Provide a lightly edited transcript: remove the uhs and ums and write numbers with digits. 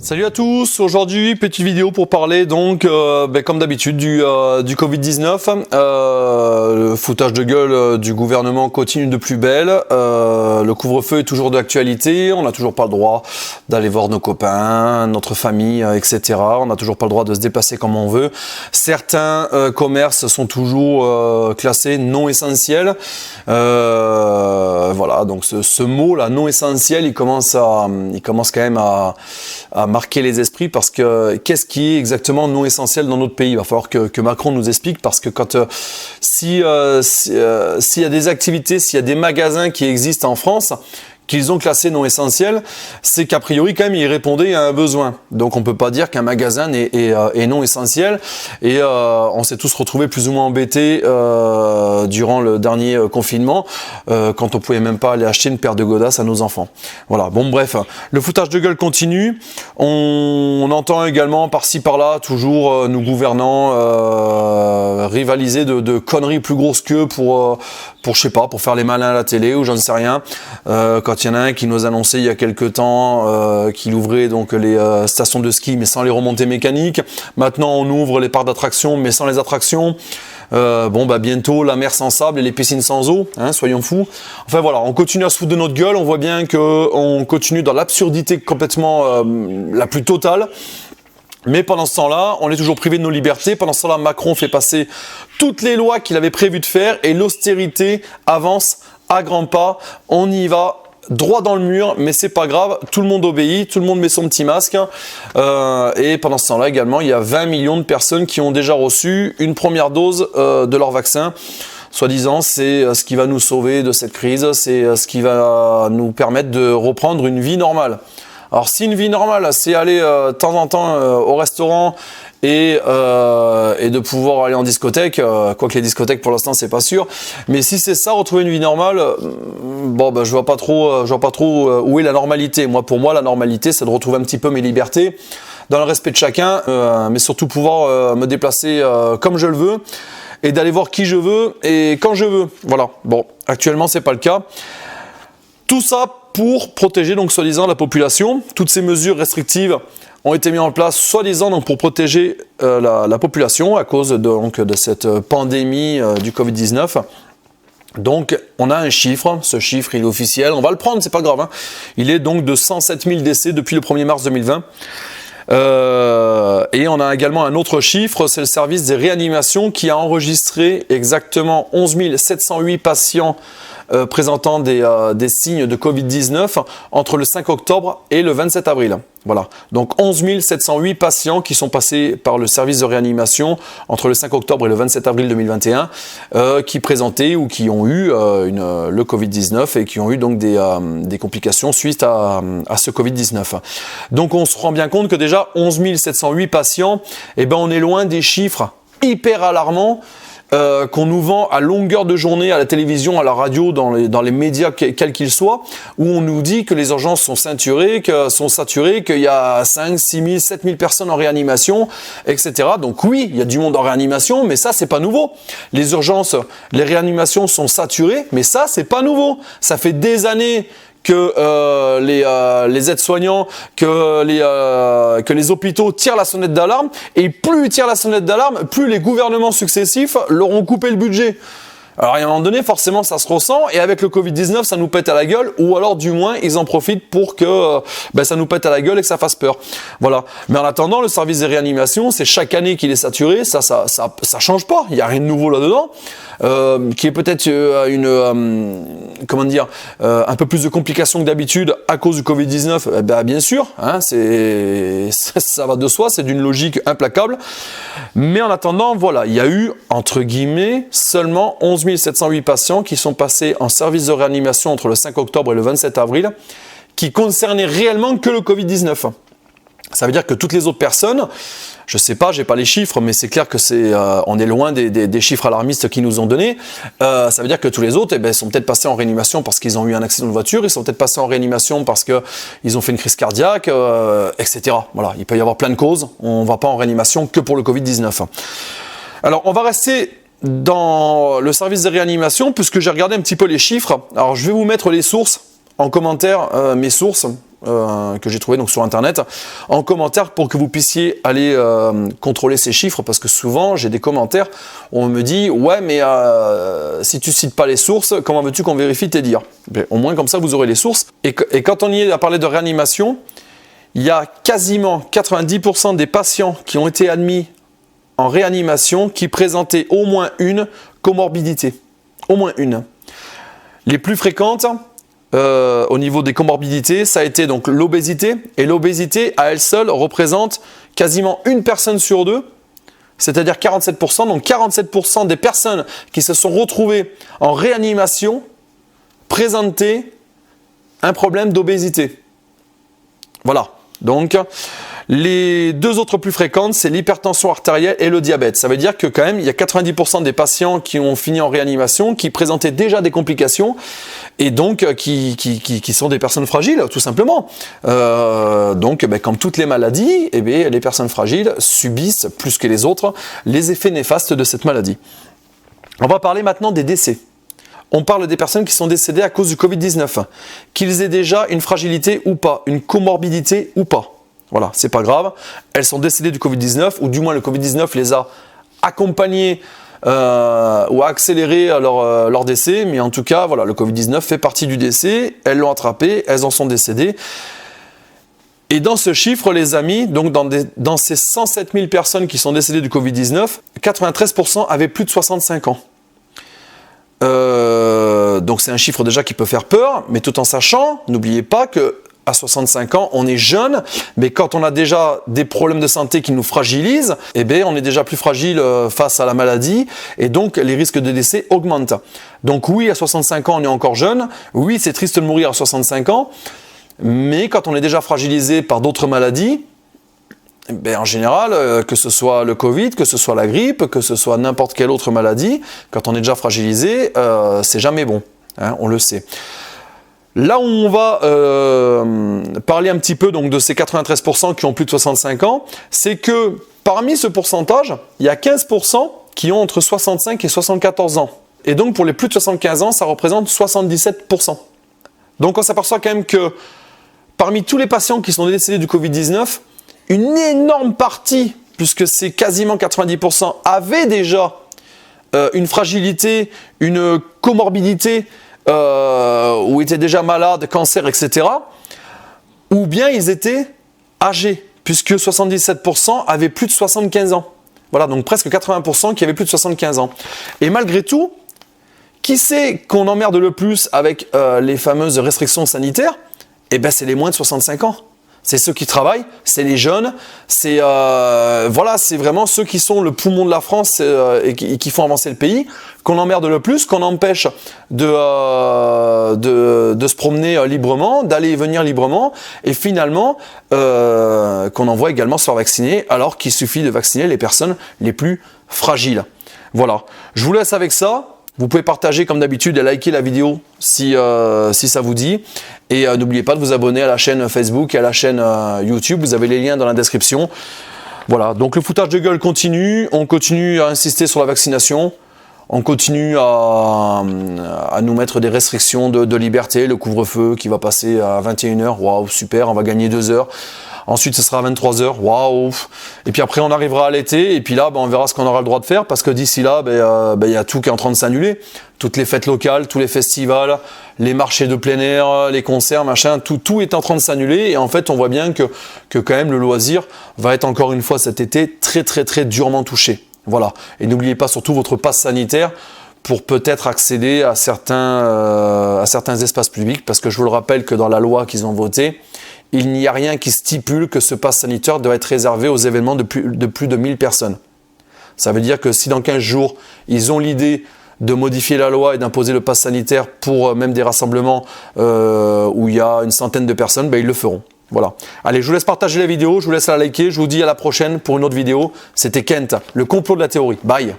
Salut à tous, aujourd'hui petite vidéo pour parler donc comme d'habitude du Covid-19. Le foutage de gueule du gouvernement continue de plus belle, le couvre-feu est toujours d'actualité, on n'a toujours pas le droit d'aller voir nos copains, notre famille, etc. On n'a toujours pas le droit de se déplacer comme on veut. Certains commerces sont toujours classés non essentiels. Voilà, donc ce mot là, non essentiel, il commence quand même à marquer les esprits, parce que qu'est-ce qui est exactement non essentiel dans notre pays? Il va falloir que Macron nous explique, parce que quand s'il y a des activités, s'il y a des magasins qui existent en France qu'ils ont classé non essentiel, c'est qu'a priori quand même il répondait à un besoin. Donc on peut pas dire qu'un magasin est non essentiel. Et on s'est tous retrouvés plus ou moins embêtés durant le dernier confinement, quand on pouvait même pas aller acheter une paire de godasses à nos enfants. Voilà, bon bref, le foutage de gueule continue. On entend également par-ci par-là toujours nos gouvernants rivaliser de conneries plus grosses qu'eux pour je sais pas, pour faire les malins à la télé ou j'en sais rien. Quand il y en a un qui nous annonçait il y a quelques temps qu'il ouvrait donc les stations de ski mais sans les remontées mécaniques. Maintenant on ouvre les parcs d'attractions mais sans les attractions. Bientôt la mer sans sable et les piscines sans eau, hein, soyons fous. Enfin voilà, on continue à se foutre de notre gueule, on voit bien qu'on continue dans l'absurdité complètement la plus totale. Mais pendant ce temps-là, on est toujours privé de nos libertés. Pendant ce temps-là, Macron fait passer toutes les lois qu'il avait prévu de faire et l'austérité avance à grands pas. On y va droit dans le mur, mais c'est pas grave. Tout le monde obéit, tout le monde met son petit masque. Et pendant ce temps-là également, il y a 20 millions de personnes qui ont déjà reçu une première dose de leur vaccin. Soi-disant, c'est ce qui va nous sauver de cette crise. C'est ce qui va nous permettre de reprendre une vie normale. Alors si une vie normale, c'est aller de temps en temps au restaurant et de pouvoir aller en discothèque, quoique les discothèques pour l'instant c'est pas sûr, mais si c'est ça, retrouver une vie normale, je vois pas trop où est la normalité. Pour moi la normalité c'est de retrouver un petit peu mes libertés dans le respect de chacun, mais surtout pouvoir me déplacer comme je le veux et d'aller voir qui je veux et quand je veux. Voilà. Bon, actuellement c'est pas le cas. Tout ça pour protéger donc soi-disant la population. Toutes ces mesures restrictives ont été mises en place soi-disant donc pour protéger la population à cause de cette pandémie du Covid-19. Donc on a un chiffre, ce chiffre il est officiel, on va le prendre, c'est pas grave, hein. Il est donc de 107 000 décès depuis le 1er mars 2020. Et on a également un autre chiffre, c'est le service des réanimations qui a enregistré exactement 11 708 patients présentant des signes de Covid-19 entre le 5 octobre et le 27 avril. Voilà, donc 11 708 patients qui sont passés par le service de réanimation entre le 5 octobre et le 27 avril 2021 qui présentaient ou qui ont eu le Covid-19 et qui ont eu donc des complications suite à ce Covid-19. Donc on se rend bien compte que déjà 11 708 patients, on est loin des chiffres hyper alarmants qu'on nous vend à longueur de journée à la télévision, à la radio, dans les médias quels qu'ils soient, où on nous dit que les urgences sont saturées, qu'il y a 5, 6 000, 7 000 personnes en réanimation, etc. Donc oui, il y a du monde en réanimation, mais ça, c'est pas nouveau. Les urgences, les réanimations sont saturées, mais ça, c'est pas nouveau. Ça fait des années que les aides-soignants, que les hôpitaux tirent la sonnette d'alarme, et plus ils tirent la sonnette d'alarme, plus les gouvernements successifs leur ont coupé le budget. Alors à un moment donné, forcément, ça se ressent, et avec le Covid-19, ça nous pète à la gueule, ou alors du moins, ils en profitent pour que ça nous pète à la gueule et que ça fasse peur. Voilà. Mais en attendant, le service des réanimations, c'est chaque année qu'il est saturé, ça change pas, il n'y a rien de nouveau là-dedans. Qui est peut-être un peu plus de complications que d'habitude à cause du Covid-19, bien sûr, hein, ça va de soi, c'est d'une logique implacable. Mais en attendant, voilà, il y a eu, entre guillemets, seulement 11 708 patients qui sont passés en service de réanimation entre le 5 octobre et le 27 avril, qui concernaient réellement que le Covid-19. Ça veut dire que toutes les autres personnes, je sais pas, j'ai pas les chiffres, mais c'est clair que on est loin des chiffres alarmistes qu'ils nous ont donnés. Ça veut dire que tous les autres, sont peut-être passés en réanimation parce qu'ils ont eu un accident de voiture, ils sont peut-être passés en réanimation parce qu'ils ont fait une crise cardiaque, etc. Voilà, il peut y avoir plein de causes. On va pas en réanimation que pour le Covid-19. Alors, on va rester dans le service de réanimation puisque j'ai regardé un petit peu les chiffres. Alors, je vais vous mettre les sources en commentaire, mes sources. que j'ai trouvées donc sur internet en commentaire pour que vous puissiez aller contrôler ces chiffres, parce que souvent j'ai des commentaires où on me dit ouais mais si tu cites pas les sources, comment veux-tu qu'on vérifie tes dires? Au moins comme ça vous aurez les sources. Et quand on y est à parler de réanimation, il y a quasiment 90% des patients qui ont été admis en réanimation qui présentaient au moins une comorbidité. Au moins une. Les plus fréquentes au niveau des comorbidités, ça a été donc l'obésité. Et l'obésité, à elle seule, représente quasiment une personne sur deux, c'est-à-dire 47%. Donc 47% des personnes qui se sont retrouvées en réanimation présentaient un problème d'obésité. Voilà. Donc, les deux autres plus fréquentes, c'est l'hypertension artérielle et le diabète. Ça veut dire que quand même, il y a 90% des patients qui ont fini en réanimation, qui présentaient déjà des complications et donc qui sont des personnes fragiles, tout simplement. Donc, comme toutes les maladies, les personnes fragiles subissent plus que les autres les effets néfastes de cette maladie. On va parler maintenant des décès. On parle des personnes qui sont décédées à cause du Covid-19, qu'ils aient déjà une fragilité ou pas, une comorbidité ou pas. Voilà, c'est pas grave. Elles sont décédées du Covid-19, ou du moins le Covid-19 les a accompagnées ou a accéléré leur décès. Mais en tout cas, voilà, le Covid-19 fait partie du décès. Elles l'ont attrapé, elles en sont décédées. Et dans ce chiffre, les amis, donc dans ces 107 000 personnes qui sont décédées du Covid-19, 93% avaient plus de 65 ans. Donc c'est un chiffre déjà qui peut faire peur, mais tout en sachant, n'oubliez pas que à 65 ans, on est jeune, mais quand on a déjà des problèmes de santé qui nous fragilisent, on est déjà plus fragile face à la maladie, et donc les risques de décès augmentent. Donc oui, à 65 ans, on est encore jeune, oui, c'est triste de mourir à 65 ans, mais quand on est déjà fragilisé par d'autres maladies, en général, que ce soit le Covid, que ce soit la grippe, que ce soit n'importe quelle autre maladie, quand on est déjà fragilisé, c'est jamais bon, hein, on le sait. Là où on va parler un petit peu donc, de ces 93% qui ont plus de 65 ans, c'est que parmi ce pourcentage, il y a 15% qui ont entre 65 et 74 ans. Et donc pour les plus de 75 ans, ça représente 77%. Donc on s'aperçoit quand même que parmi tous les patients qui sont décédés du Covid-19, une énorme partie, puisque c'est quasiment 90%, avaient déjà une fragilité, une comorbidité, ou étaient déjà malades, cancer, etc. Ou bien ils étaient âgés, puisque 77% avaient plus de 75 ans. Voilà, donc presque 80% qui avaient plus de 75 ans. Et malgré tout, qui c'est qu'on emmerde le plus avec les fameuses restrictions sanitaires? C'est les moins de 65 ans. C'est ceux qui travaillent, c'est les jeunes, c'est vraiment ceux qui sont le poumon de la France et qui font avancer le pays, qu'on emmerde le plus, qu'on empêche de se promener librement, d'aller et venir librement, et finalement qu'on envoie également se faire vacciner, alors qu'il suffit de vacciner les personnes les plus fragiles. Voilà, je vous laisse avec ça. Vous pouvez partager comme d'habitude et liker la vidéo si ça vous dit. Et n'oubliez pas de vous abonner à la chaîne Facebook et à la chaîne YouTube. Vous avez les liens dans la description. Voilà, donc le foutage de gueule continue. On continue à insister sur la vaccination. On continue à nous mettre des restrictions de liberté. Le couvre-feu qui va passer à 21h. Waouh, super, on va gagner 2 heures. Ensuite, ce sera à 23h, waouh. Et puis après, on arrivera à l'été. Et puis là, on verra ce qu'on aura le droit de faire. Parce que d'ici là, y a tout qui est en train de s'annuler. Toutes les fêtes locales, tous les festivals, les marchés de plein air, les concerts, machin, tout est en train de s'annuler. Et en fait, on voit bien que quand même le loisir va être encore une fois cet été très, très, très durement touché. Voilà. Et n'oubliez pas surtout votre passe sanitaire pour peut-être accéder à certains espaces publics. Parce que je vous le rappelle que dans la loi qu'ils ont votée, il n'y a rien qui stipule que ce pass sanitaire doit être réservé aux événements de plus de 1000 personnes. Ça veut dire que si dans 15 jours, ils ont l'idée de modifier la loi et d'imposer le pass sanitaire pour même des rassemblements où il y a une centaine de personnes, ils le feront. Voilà. Allez, je vous laisse partager la vidéo, je vous laisse la liker, je vous dis à la prochaine pour une autre vidéo. C'était Kent, le complot de la théorie. Bye.